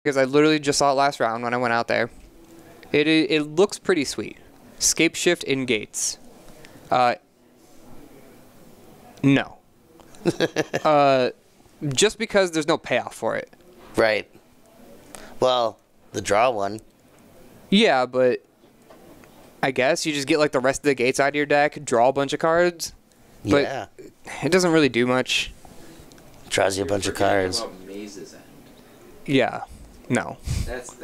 because I literally just saw it last round when I went out there. It looks pretty sweet. Scape shift in gates. No. Just because there's no payoff for it. Right. Well, the draw one. Yeah, but I guess you just get like the rest of the gates out of your deck, draw a bunch of cards. But Yeah. it doesn't really do much. Draws you a bunch of cards. Maze's End. Yeah. No. That's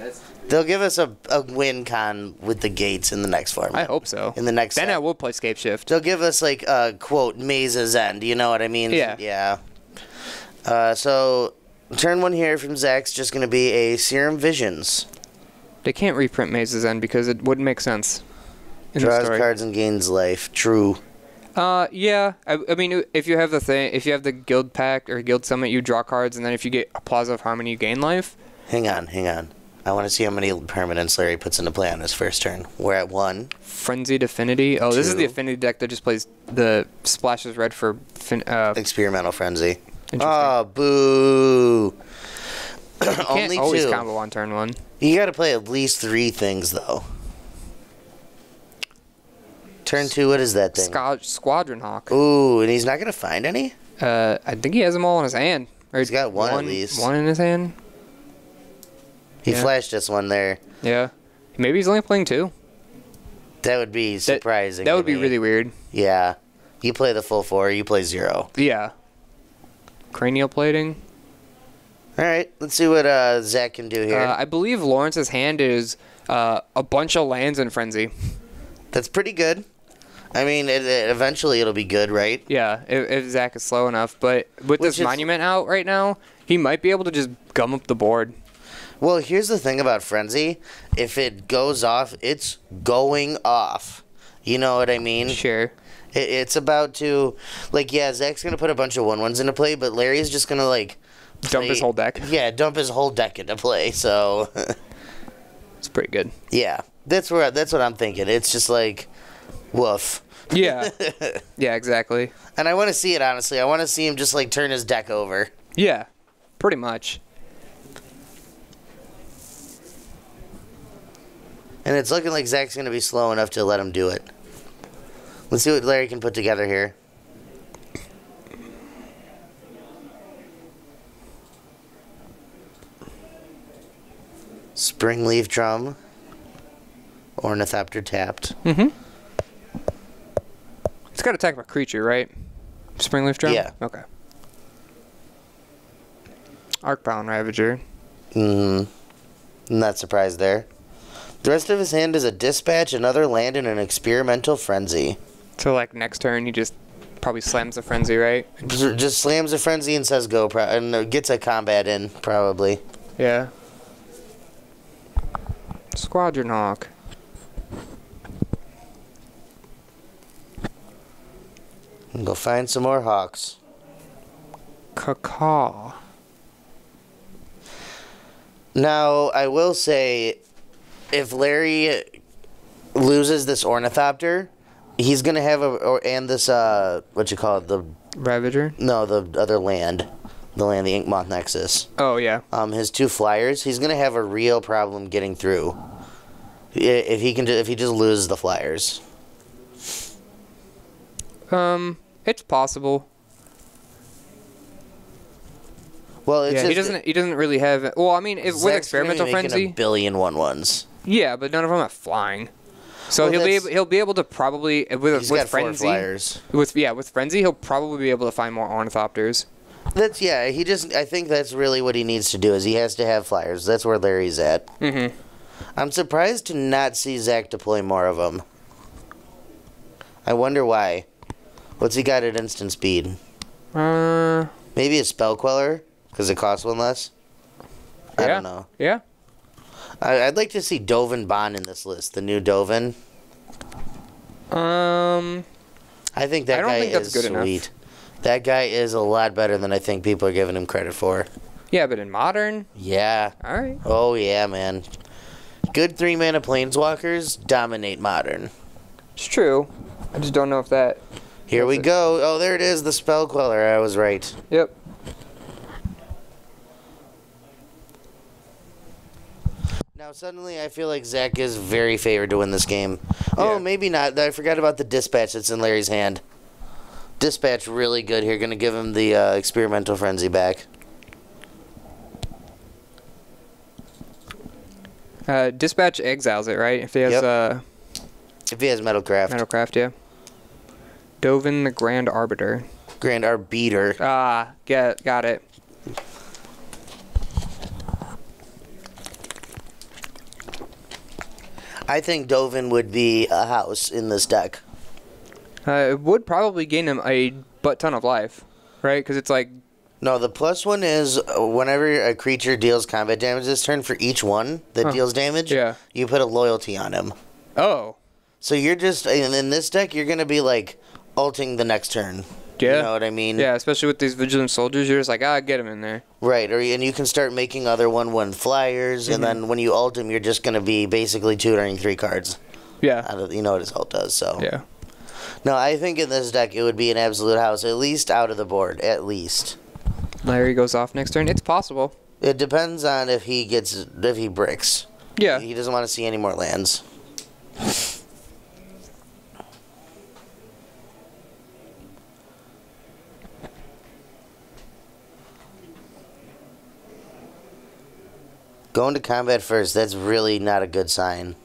They'll give us a win con with the gates in the next format. I hope so. In the next Then set. I will play Scape Shift. They'll give us like a quote Maze's End. You know what I mean? Yeah. Yeah. So turn one here from Zack's just going to be a Serum Visions. They can't reprint Maze's End because it wouldn't make sense. In the Draws story. cards and gains life. True. Yeah. I mean, if you have if you have the guild pack or guild summit, you draw cards, and then if you get a Plaza of Harmony, you gain life. Hang on. I want to see how many permanents Larry puts into play on his first turn. We're at 1. Frenzied Affinity. Oh, this is the 2. Affinity deck that just plays the splashes red for. Experimental Frenzy. Interesting. Oh, boo. You can't Only always 2. combo on turn 1. You got to play at least 3 things, though. Turn 2, what is that thing? Squadron Hawk. Ooh, and he's not going to find any? I think he has them all in his hand. Or He's got one at least. One in his hand. He Yeah. flashed us one there. Yeah. Maybe he's only playing 2. That would be surprising. That would to be me. really weird. Yeah. You play the full 4, you play 0. Yeah. Cranial plating. All right, let's see what Zack can do here. I believe Lawrence's hand is a bunch of lands in Frenzy. That's pretty good. I mean, eventually it'll be good, right? Yeah, if Zack is slow enough. But with this monument out right now, he might be able to just gum up the board. Well, here's the thing about Frenzy. If it goes off, it's going off. You know what I mean? Sure. It's about to, like, yeah, Zack's going to put a bunch of 1/1s into play, but Larry's just going to, like... Dump his whole deck. Yeah, dump his whole deck into play, so... It's pretty good. Yeah, that's what I'm thinking. It's just like, woof. Yeah. Yeah, exactly. And I want to see it, honestly. I want to see him just, like, turn his deck over. Yeah, pretty much. And it's looking like Zack's going to be slow enough to let him do it. Let's see what Larry can put together here. Springleaf Drum. Ornithopter tapped. Mm-hmm. It's got to attack a creature, right? Springleaf Drum? Yeah. Okay. Arcbound Ravager. Not surprised there. The rest of his hand is a Dispatch, another land, and an Experimental Frenzy. So, like, next turn, he just probably slams the Frenzy, right? Just slams a Frenzy and says go, and gets a combat in, probably. Yeah. Squadron Hawk. And go find some more Hawks. Cacaw. Now, I will say, if Larry loses this Ornithopter, he's going to have and this, what you call it, the Ravager? No, the other land. The land, the Inkmoth Nexus. Oh, yeah. His 2 flyers, he's going to have a real problem getting through. If he just loses the flyers. It's possible. Well, it's Yeah, just, he doesn't really have. Well, I mean, with Zack's Experimental gonna be making Frenzy. 1 billion 1/1s. Yeah, but none of them have flying. So Well, he'll be able to probably He's with got 4 Frenzy. flyers. With Frenzy, he'll probably be able to find more Ornithopters. I think that's really what he needs to do, is he has to have flyers. That's where Larry's at. Mm-hmm. I'm surprised to not see Zack deploy more of them. I wonder why. What's he got at instant speed? Maybe a Spell Queller, because it costs 1 less? I don't know. Yeah. I'd like to see Dovin Bond in this list, the new Dovin. I think that guy is good sweet. enough. That guy is a lot better than I think people are giving him credit for. Yeah, but in Modern? Yeah. All right. Oh, yeah, man. Good 3-mana Planeswalkers dominate Modern. It's true. I just don't know if that... Here we go. Oh, there it is, the Spell Queller. I was right. Yep. Now, suddenly, I feel like Zack is very favored to win this game. Oh, Yeah. maybe not. I forgot about the dispatch that's in Larry's hand. Dispatch really good here. Going to give him the experimental frenzy back. Dispatch exiles it, right? If he has If he has Metalcraft. Metalcraft, yeah. Dovin the Grand Arbiter. Grand Arbiter. Ah, got it. I think Dovin would be a house in this deck. It would probably gain him a butt ton of life, right? Because it's like... No, the plus one is whenever a creature deals combat damage this turn, for each one that deals damage, you put a loyalty on him. Oh. So you're just, in this deck, you're going to be like ulting the next turn. Yeah. You know what I mean? Yeah, especially with these Vigilant Soldiers, you're just like, get him in there. Right, and you can start making other 1/1 flyers, and then when you ult him, you're just going to be basically tutoring 3 cards. Yeah. You know what his ult does, so. Yeah. No, I think in this deck it would be an absolute house, at least out of the board, at least. Larry goes off next turn. It's possible. It depends on if he bricks. Yeah. He doesn't want to see any more lands. Going to combat first, that's really not a good sign.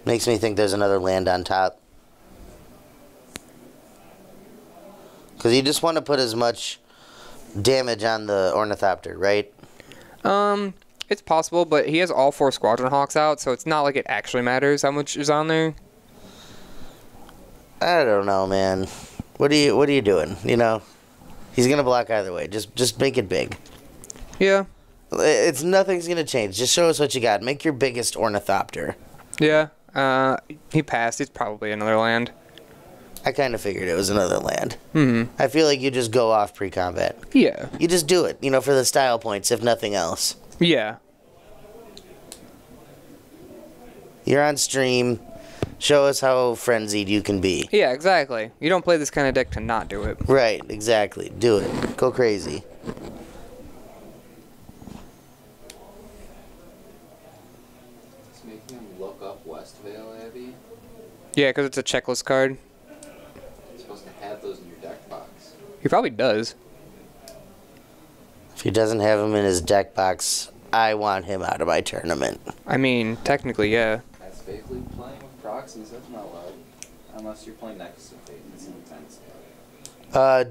Makes me think there's another land on top. Because you just want to put as much damage on the Ornithopter, right? It's possible, but he has all 4 Squadron Hawks out, so it's not like it actually matters how much is on there. I don't know, man. What are you doing? You know, he's gonna block either way. Just make it big. Yeah. Nothing's gonna change. Just show us what you got. Make your biggest Ornithopter. Yeah. He passed. It's probably another land. I kind of figured it was another land. Mm-hmm. I feel like you just go off pre-combat. Yeah. You just do it, for the style points, if nothing else. Yeah. You're on stream. Show us how frenzied you can be. Yeah, exactly. You don't play this kind of deck to not do it. Right, exactly. Do it. Go crazy. It's making him look up Westvale Abbey. Yeah, because it's a checklist card. You're supposed to have those in your deck box. He probably does. If he doesn't have him in his deck box, I want him out of my tournament. I mean, technically, yeah. That's basically playing with proxies. That's not allowed. Unless you're playing Nexus of Fate. It's intense.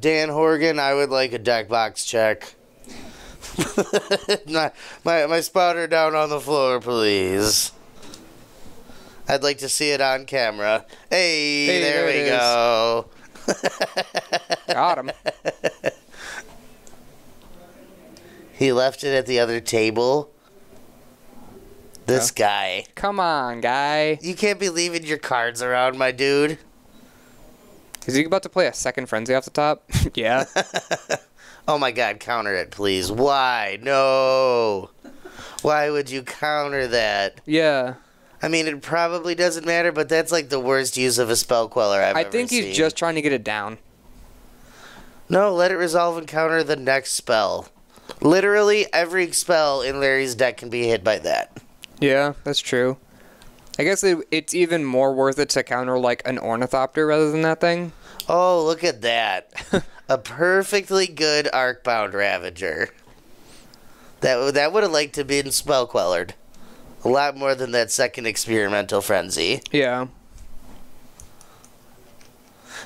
Dan Horgan, I would like a deck box check. my spotter down on the floor, please. I'd like to see it on camera. Hey there we go. Got him. He left it at the other table. This guy. Come on, guy. You can't be leaving your cards around, my dude. Is he about to play a second Frenzy off the top? Yeah. Oh my god, counter it, please. Why? No. Why would you counter that? Yeah. I mean, it probably doesn't matter, but that's like the worst use of a spell queller I've ever seen. I think he's just trying to get it down. No, let it resolve and counter the next spell. Literally, every spell in Larry's deck can be hit by that. Yeah, that's true. I guess it's even more worth it to counter like an Ornithopter rather than that thing. Oh, look at that. A perfectly good Arcbound Ravager. That would have liked to be in spell quellered. A lot more than that second experimental frenzy. Yeah.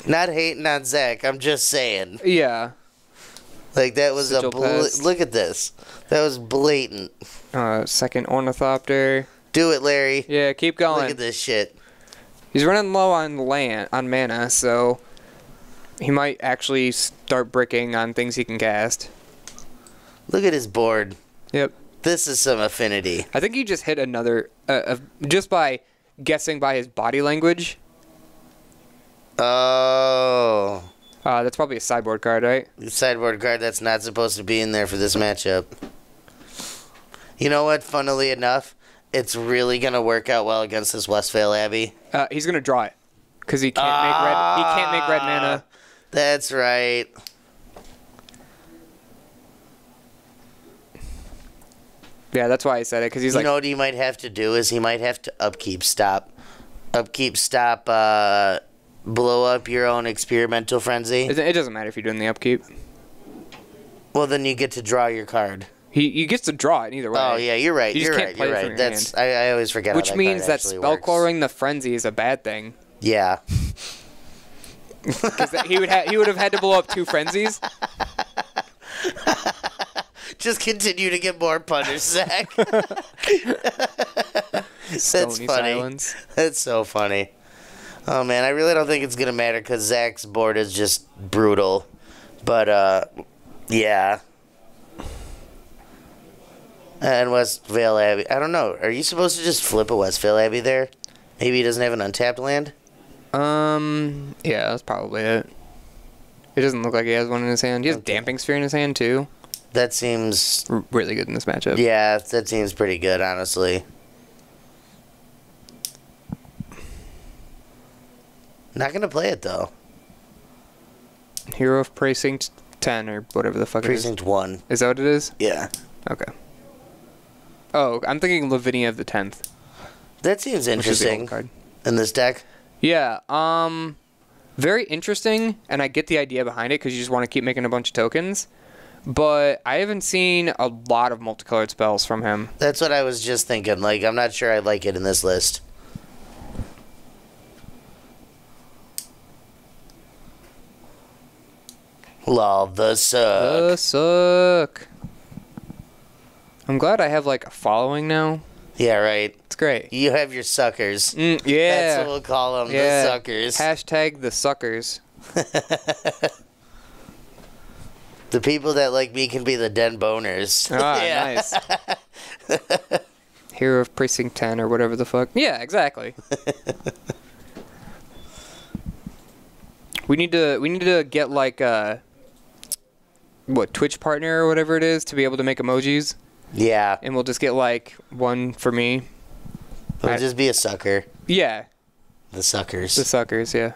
Not hating on Zack, I'm just saying. Yeah. Like, that was Sigil Pest. look at this. That was blatant. Second Ornithopter. Do it, Larry. Yeah, keep going. Look at this shit. He's running low on mana, so he might actually start bricking on things he can cast. Look at his board. Yep. This is some affinity. I think he just hit another, just by guessing by his body language. Oh. That's probably a sideboard card, right? Sideboard card that's not supposed to be in there for this matchup. You know what? Funnily enough, it's really going to work out well against this Westvale Abbey. He's gonna draw it because he can't make red. He can't make red mana. That's right. Yeah, that's why I said it, because he's You like... know what he might have to do is he might have to upkeep stop, blow up your own experimental frenzy. It doesn't matter if you're doing the upkeep. Well, then you get to draw your card. He gets to draw it either way. Oh yeah, you're right. You just You're can't right. play You're it from right. your That's hand. I always forget. Which how that means card that actually spell works. coloring the frenzy is a bad thing. Yeah. Because he would have had to blow up 2 frenzies. Just continue to get more punished, Zach. That's Stony funny. silence. That's so funny. Oh man, I really don't think it's gonna matter because Zach's board is just brutal. But yeah. And Westvale Abbey. I don't know. Are you supposed to just flip a Westvale Abbey there? Maybe he doesn't have an untapped land. Yeah, that's probably it. It doesn't look like he has one in his hand. He has Damping Sphere in his hand too. That seems Really good in this matchup. Yeah, that seems pretty good, honestly. Not gonna play it though. Hero of Precinct 10 or whatever the fuck Precinct 1. it is. Is that what it is? Yeah. Okay. Oh, I'm thinking Lavinia of the 10th. That seems Which is the old interesting card. in this deck. Yeah, very interesting, and I get the idea behind it because you just want to keep making a bunch of tokens. But I haven't seen a lot of multicolored spells from him. That's what I was just thinking. Like, I'm not sure I like it in this list. Lol, the suck. The suck. I'm glad I have like a following now. Yeah, right. It's great. You have your suckers. Yeah. That's what we'll call them, Yeah. the suckers. Hashtag the suckers. The people that like me can be the den boners. Ah, Yeah. nice. Hero of Precinct 10 or whatever the fuck. Yeah, exactly. We need to get like Twitch partner or whatever it is to be able to make emojis, Yeah. and we'll just get like one for me. It'll just be a sucker. Yeah, The suckers. the suckers. Yeah.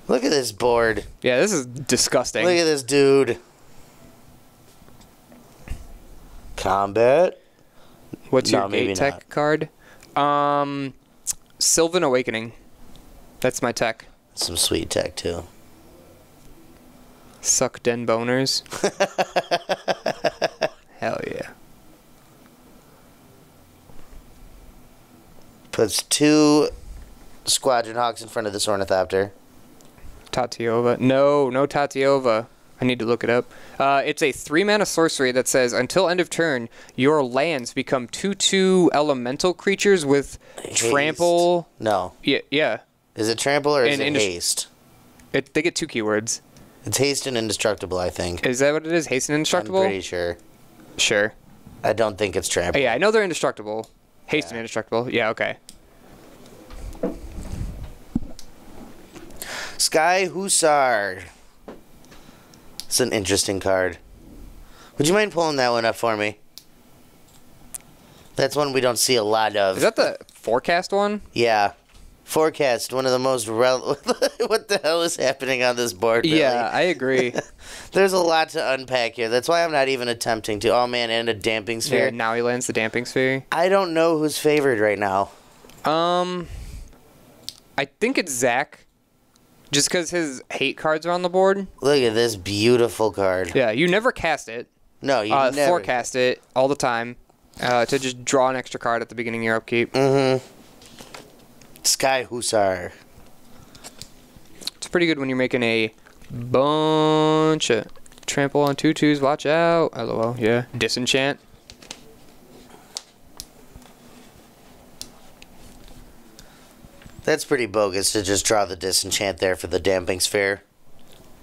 Look at this board. Yeah, this is disgusting. Look at this dude. Combat. What's No, your maybe gate tech not. card? Sylvan Awakening. That's my tech. Some sweet tech too. Suck den boners. Hell yeah. Puts 2 Squadron Hawks in front of this Ornithopter. Tatiova. No Tatiova. I need to look it up. It's a 3-mana sorcery that says, until end of turn, your lands become 2/2 elemental creatures with trample. No. Yeah. Is it trample or is And it haste? They get 2 keywords. It's haste and indestructible, I think. Is that what it is? Haste and indestructible? I'm pretty sure. Sure. I don't think it's trample. Yeah, I know they're indestructible. Haste and indestructible. Yeah, okay. Sky Hussar. It's an interesting card. Would you mind pulling that one up for me? That's one we don't see a lot of. Is that the forecast one? Yeah. Forecast, one of the most what the hell is happening on this board, really? Yeah, I agree. There's a lot to unpack here. That's why I'm not even attempting to. Oh, man, and a damping Yeah, sphere. now he lands the damping sphere. I don't know who's favored right now. I think it's Zack. Just because his hate cards are on the board. Look at this beautiful card. Yeah, you never cast it. No, you never. Forecast it all the time to just draw an extra card at the beginning of your upkeep. Mm-hmm. Sky Hussar. It's pretty good when you're making a bunch of trample on 2/2s. Watch out. LOL, yeah. Disenchant. That's pretty bogus to just draw the disenchant there for the damping sphere.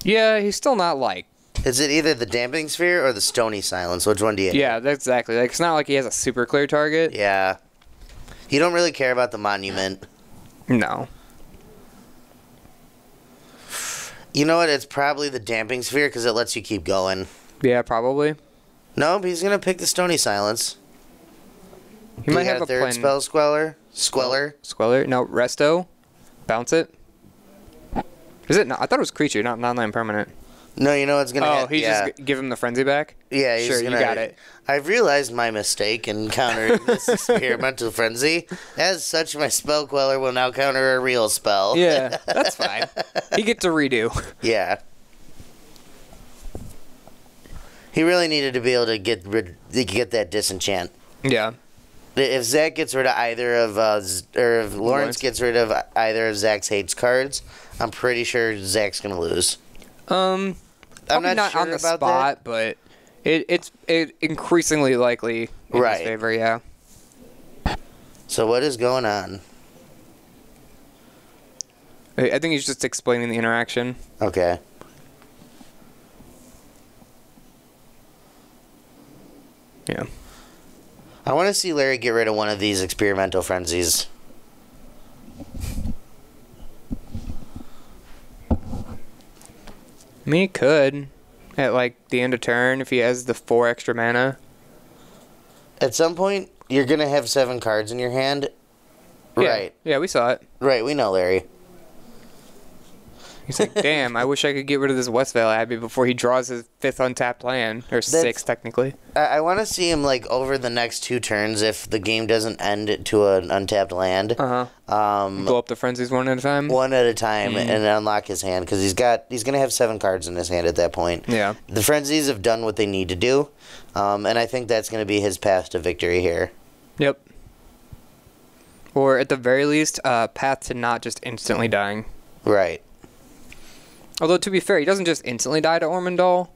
Yeah, he's still not like... Is it either the damping sphere or the stony silence? Which one do you have? Yeah, that's exactly. Like, it's not like he has a super clear target. Yeah. You don't really care about the monument. No. You know what? It's probably the damping sphere because it lets you keep going. Yeah, probably. No, he's going to pick the stony silence. He might have a third plan. spell Squeller. Squeller. No, Resto. Bounce it. Is it? No, I thought it was creature, not non-land permanent. No, you know what's gonna happen? He just give him the frenzy back? Yeah, he's sure, gonna, you got it. I've realized my mistake in countering this experimental frenzy. As such, my spell queller will now counter a real spell. Yeah, that's fine. He gets a redo. Yeah. He really needed to be able to get that disenchant. Yeah. If Zack gets rid of either of, or if Lawrence gets rid of either of Zack's hates cards, I'm pretty sure Zack's gonna lose. I'm not sure on the about spot, but it's increasingly likely in his favor. Yeah. So what is going on? I think he's just explaining the interaction. Okay. Yeah. I want to see Larry get rid of one of these experimental frenzies. I mean, he could at like the end of turn if he has the 4 extra mana. At some point, you're gonna have 7 cards in your hand. Yeah. Right. Yeah, we saw it. Right, we know, Larry. He's like, damn, I wish I could get rid of this Westvale Abbey before he draws his 5th untapped land. Or 6th, technically. I want to see him, like, over the next 2 turns, if the game doesn't end to an untapped land. Blow up the frenzies one at a time? One at a time, and unlock his hand, because he's going to have 7 cards in his hand at that point. Yeah. The frenzies have done what they need to do, and I think that's going to be his path to victory here. Yep. Or, at the very least, path to not just instantly dying. Right. Although, to be fair, he doesn't just instantly die to Ormondal,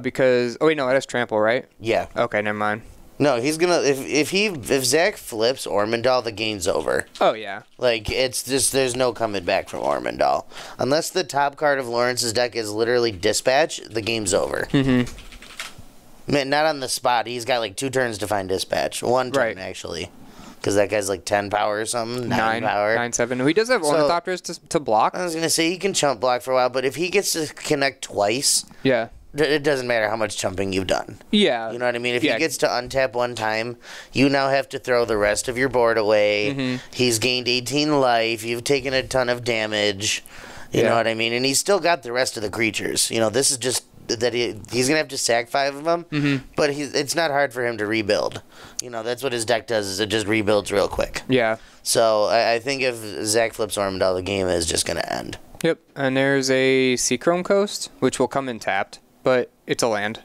because... Oh, wait, no, it has Trample, right? Yeah. Okay, never mind. No, he's gonna... If Zack flips Ormondal, the game's over. Oh, yeah. Like, it's just... There's no coming back from Ormondal. Unless the top card of Lawrence's deck is literally Dispatch, the game's over. Mm-hmm. Man, not on the spot. He's got, like, 2 turns to find Dispatch. 1 turn, actually. Because that guy's like 10 power or something. 9 power. 9/7. He does have Ornithopters to block. I was going to say, he can chump block for a while, but if he gets to connect twice, yeah, it doesn't matter how much chumping you've done. Yeah. You know what I mean? If he gets to untap 1 time, you now have to throw the rest of your board away. Mm-hmm. He's gained 18 life. You've taken a ton of damage. You know what I mean? And he's still got the rest of the creatures. You know, this is just... that he's gonna have to sack 5 of them, but it's not hard for him to rebuild. You know, that's what his deck does, is it just rebuilds real quick. Yeah. So I think if Zack flips Ormondal, the game is just gonna end. Yep, and there's a Seachrome Coast, which will come in tapped, but it's a land.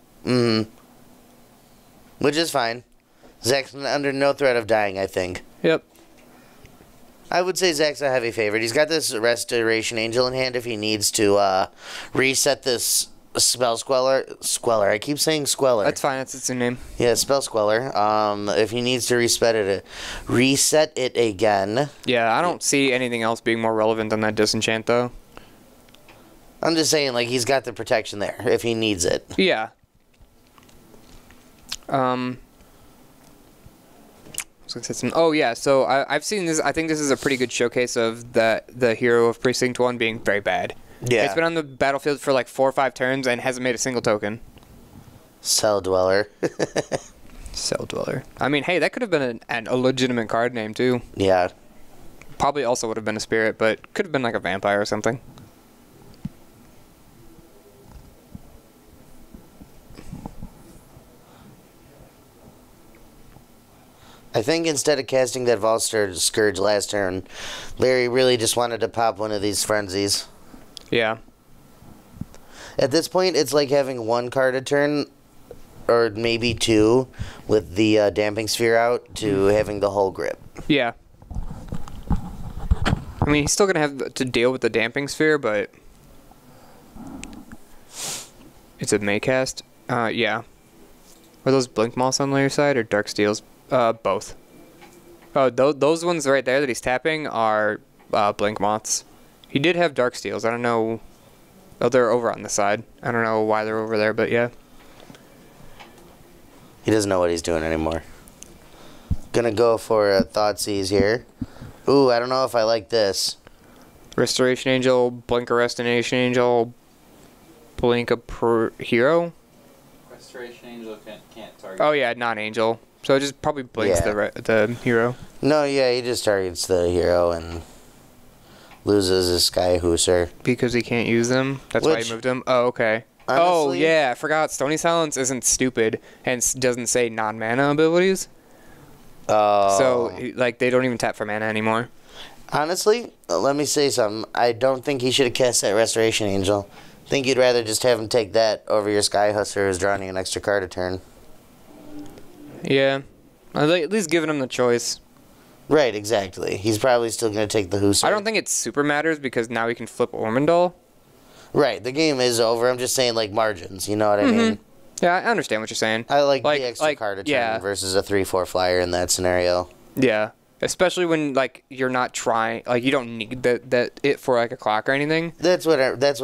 Which is fine. Zack's under no threat of dying, I think. Yep. I would say Zack's a heavy favorite. He's got this Restoration Angel in hand if he needs to reset this Spell Squeller. I keep saying Squeller. That's fine. That's its name. Yeah, Spell Squeller. If he needs to reset it again. Yeah, I don't see anything else being more relevant than that Disenchant, though. I'm just saying, like, he's got the protection there if he needs it. Yeah. Oh yeah, so I've seen this. I think this is a pretty good showcase of the hero of Precinct 1 being very bad. Yeah. It's been on the battlefield for like 4 or 5 turns and hasn't made a single token. Cell Dweller. Cell Dweller. I mean, hey, that could have been a legitimate card name too. Yeah. Probably also would have been a spirit, but could have been like a vampire or something. I think instead of casting that Vault Scourge last turn, Larry really just wanted to pop one of these frenzies. Yeah. At this point, it's like having 1 card a turn, or maybe 2, with the Damping Sphere out, to having the whole grip. Yeah. I mean, he's still going to have to deal with the Damping Sphere, but... It's a Maycast? Yeah. Are those Blink Moss on the other side, or Dark Steels? Both. Oh, those ones right there that he's tapping are Blink Moths. He did have Dark Steels. I don't know. Oh, they're over on the side. I don't know why they're over there, but yeah. He doesn't know what he's doing anymore. Gonna go for a Thoughtseize here. Ooh, I don't know if I like this. Restoration Angel, Blink a Restoration Angel, Blink a hero? Restoration Angel can't target. Oh yeah, non-angel. So it just probably blinks the hero. No, yeah, he just targets the hero and loses his Sky Hooser. Because he can't use them? That's why he moved him? Oh, okay. honestly. Oh, yeah, I forgot. Stony Silence isn't stupid and doesn't say non-mana abilities. Oh. So, like, they don't even tap for mana anymore. Honestly, let me say something. I don't think he should have cast that Restoration Angel. I think you'd rather just have him take that over your Sky Huster who's drawing an extra card a turn. Yeah. At least giving him the choice. Right, exactly. He's probably still going to take the Hussar. I don't think it super matters because now he can flip Ormondal. Right, the game is over. I'm just saying, like, margins. You know what I mean? Yeah, I understand what you're saying. I like the extra card a turn versus a 3/4 flyer in that scenario. Yeah. Especially when, like, you're not trying, like, you don't need it for, like, a clock or anything. That's what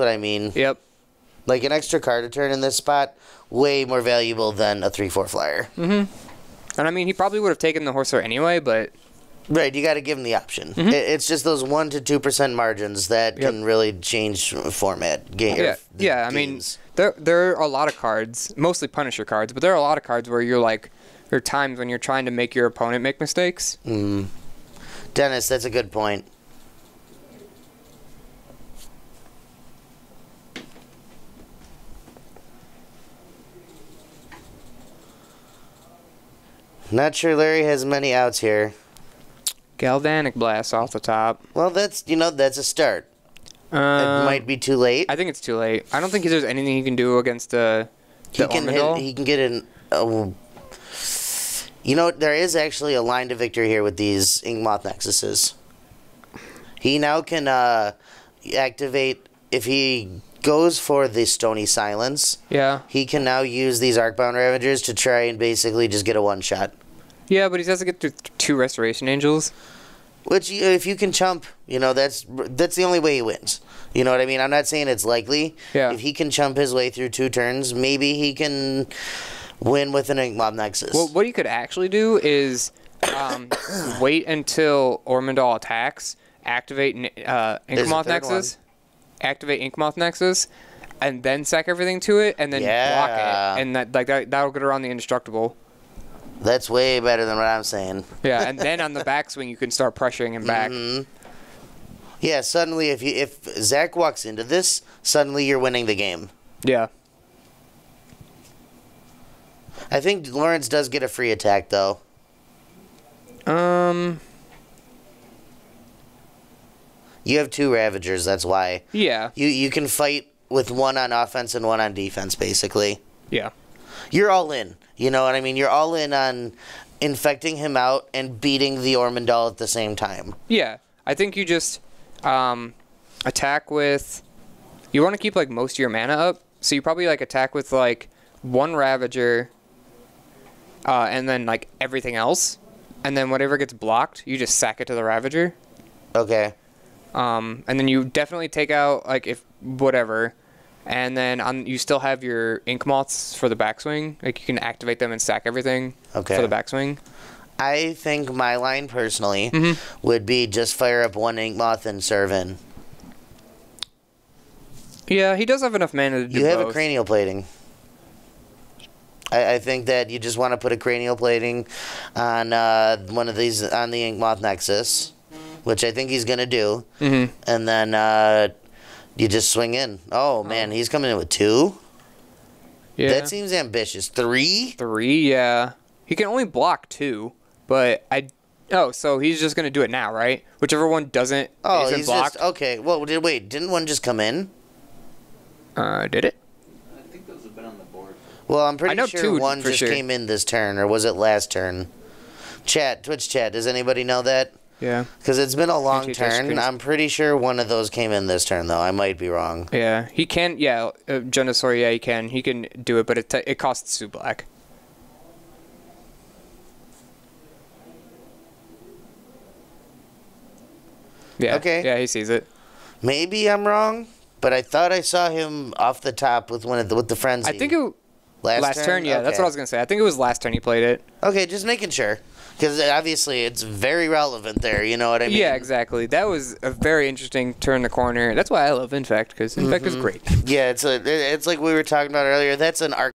I mean. Yep. Like, an extra card a turn in this spot, way more valuable than a 3/4 flyer. And, I mean, he probably would have taken the Horser anyway, but... Right, you got to give him the option. It's just those 1 to 2% margins that can really change format. I mean, there are a lot of cards, mostly Punisher cards, but there are a lot of cards where you're, like... There are times when you're trying to make your opponent make mistakes. Dennis, that's a good point. Not sure Larry has many outs here. Galvanic Blast off the top. Well, that's a start. It might be too late. I think it's too late. I don't think there's anything he can do against the Ormondal. He can get in... there is actually a line to victory here with these Inkmoth Nexuses. He now can activate, if he goes for the Stony Silence, he can now use these Arcbound Ravagers to try and basically just get a one-shot. Yeah, but he has to get through 2 Restoration Angels. Which, if you can chump, that's the only way he wins. You know what I mean? I'm not saying it's likely. Yeah. If he can chump his way through 2 turns, maybe he can... win with an Inkmoth Nexus. Well, what you could actually do is wait until Ormondal attacks, activate Inkmoth Nexus, and then sack everything to it, and then block it, and that'll get around the indestructible. That's way better than what I'm saying. Yeah, and then on the backswing you can start pressuring him back. Yeah, suddenly if Zack walks into this, suddenly you're winning the game. Yeah. I think Lawrence does get a free attack, though. You have 2 Ravagers, that's why. Yeah. You can fight with 1 on offense and 1 on defense, basically. Yeah. You're all in. You know what I mean? You're all in on infecting him out and beating the Ormondal at the same time. Yeah. I think you just attack with... You want to keep, like, most of your mana up, so you probably, like, attack with, like, 1 Ravager... and then, like, everything else. And then whatever gets blocked, you just sack it to the Ravager. Okay. And then you definitely take out, like, whatever. And then you still have your Inkmoths for the backswing. Like, you can activate them and sack everything for the backswing. I think my line, personally, would be just fire up 1 Inkmoth and serve in. Yeah, he does have enough mana to do both. You have a Cranial Plating. I think that you just want to put a Cranial Plating on one of these, on the Inkmoth Nexus, which I think he's going to do. And then you just swing in. Oh, man, he's coming in with 2? Yeah. That seems ambitious. 3? 3, yeah. He can only block 2, but Oh, so he's just going to do it now, right? Whichever one isn't blocked. Just... Okay, well, wait, didn't one just come in? Did it? I think those have been on the board. Well, I'm pretty sure one just came in this turn, or was it last turn? Twitch chat, does anybody know that? Yeah. Because it's been a long turn. I'm pretty sure one of those came in this turn, though. I might be wrong. Yeah, he can. Yeah, Genesaur, yeah, he can. He can do it, but it costs 2 black. Yeah. Okay. Yeah, he sees it. Maybe I'm wrong, but I thought I saw him off the top with with the Frenzied. I think it last turn. Yeah, that's what I was gonna say. I think it was last turn he played it. Okay, just making sure, because obviously it's very relevant there. You know what I mean? Yeah, exactly. That was a very interesting turn the corner. That's why I love Infect, because Infect is great. Yeah, it's like we were talking about earlier. That's an arc.